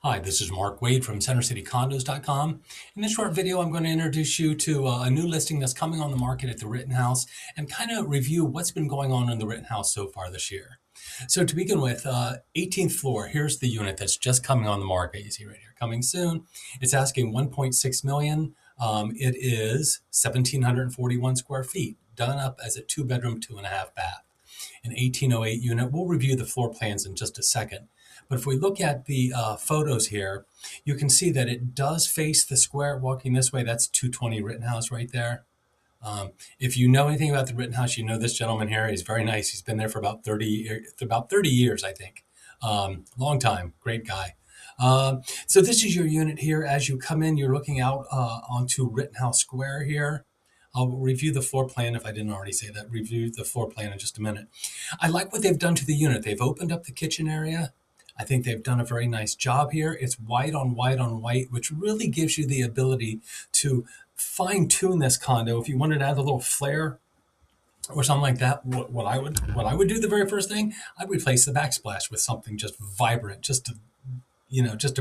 Hi, this is Mark Wade from CenterCityCondos.com. In this short video, I'm going to introduce you to a new listing that's coming on the market at the Rittenhouse and kind of review what's been going on in the Rittenhouse so far this year. So to begin with, 18th floor, here's the unit that's just coming on the market. You see right here, coming soon. It's asking 1.6 million. It is 1,741 square feet, done up as a 2-bedroom, 2.5-bath. An 1808 unit. We'll review the floor plans in just a second. But if we look at the photos here, you can see that it does face the square. Walking this way, that's 220 Rittenhouse right there. If you know anything about the Rittenhouse, you know this gentleman here. He's very nice. He's been there for about 30 years, I think. Long time. Great guy. So this is your unit here. As you come in, you're looking out onto Rittenhouse Square here. I'll review the floor plan if I didn't already say that. Review the floor plan in just a minute. I like what they've done to the unit. They've opened up the kitchen area. I think they've done a very nice job here. It's white on white on white, which really gives you the ability to fine tune this condo. If you wanted to add a little flair or something like that, what I would do the very first thing, I'd replace the backsplash with something just vibrant, just to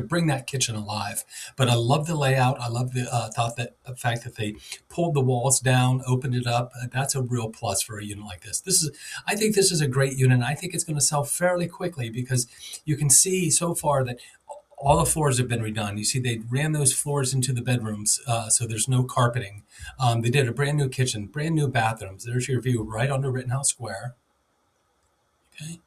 bring that kitchen alive. But I love the layout. I love the fact that they pulled the walls down, opened it up. That's a real plus for a unit like this. I think this is a great unit. And I think it's going to sell fairly quickly because you can see so far that all the floors have been redone. You see, they ran those floors into the bedrooms, so there's no carpeting. They did a brand new kitchen, brand new bathrooms. There's your view right onto Rittenhouse Square. Okay.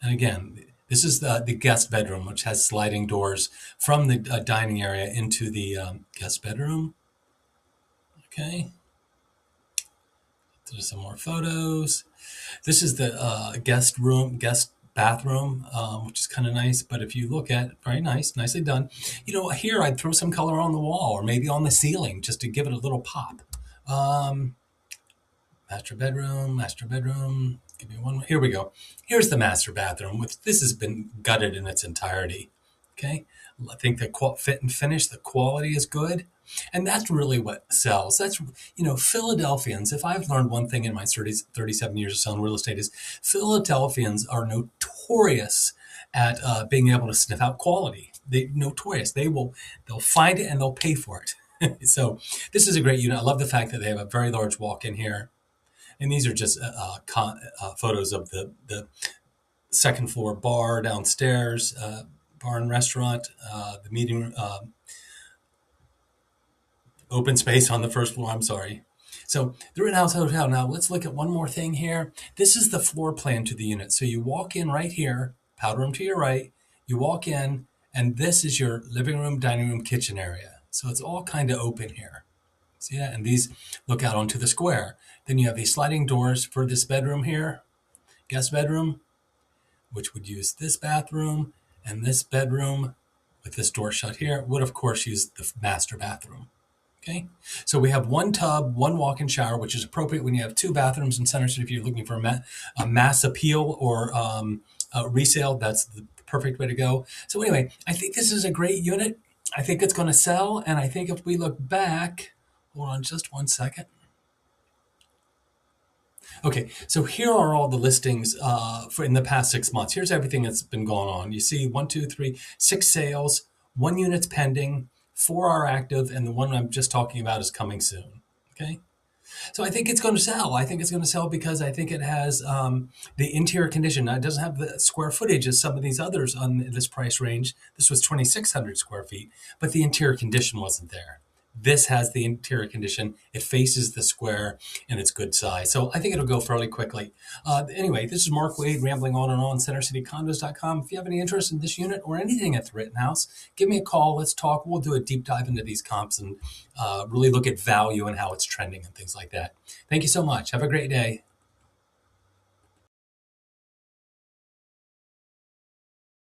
And again, this is the guest bedroom, which has sliding doors from the dining area into the guest bedroom. Okay. There's some more photos. This is the guest bathroom, which is kind of nice. But if you look at, very nice, nicely done. Here I'd throw some color on the wall or maybe on the ceiling just to give it a little pop. Master bedroom. Give me one. Here we go. Here's the master bathroom. This has been gutted in its entirety. Okay. I think the fit and finish, the quality is good. And that's really what sells. That's, Philadelphians, if I've learned one thing in my 37 years of selling real estate, is Philadelphians are notorious at being able to sniff out quality. They're notorious. They'll find it and they'll pay for it. So this is a great unit. I love the fact that they have a very large walk-in here. And these are just photos of the second floor bar downstairs, bar and restaurant, the meeting open space on the first floor. I'm sorry. So the Rittenhouse Hotel. Now let's look at one more thing here. This is the floor plan to the unit. So you walk in right here, powder room to your right. You walk in, and this is your living room, dining room, kitchen area. So it's all kind of open here. See that? And these look out onto the square. Then you have these sliding doors for this bedroom here, guest bedroom, which would use this bathroom, and this bedroom with this door shut here would of course use the master bathroom. Okay, so we have one tub, one walk-in shower, which is appropriate when you have two bathrooms in Center City. If you're looking for a mass appeal or a resale, that's the perfect way to go. So anyway, I think this is a great unit. I think it's going to sell, and I think if we look back, hold on just one second. Okay, so here are all the listings for in the past 6 months. Here's everything that's been going on. You see 6 sales, 1 unit's pending, 4 are active, and the one I'm just talking about is coming soon. Okay, so I think it's going to sell. I think it's going to sell because I think it has the interior condition. Now, it doesn't have the square footage as some of these others on this price range. This was 2,600 square feet, but the interior condition wasn't there. This has the interior condition. It faces the square, and it's good size. So I think it'll go fairly quickly. Anyway, this is Mark Wade rambling on and on, CenterCityCondos.com. If you have any interest in this unit or anything at the Rittenhouse, give me a call. Let's talk. We'll do a deep dive into these comps and really look at value and how it's trending and things like that. Thank you so much. Have a great day.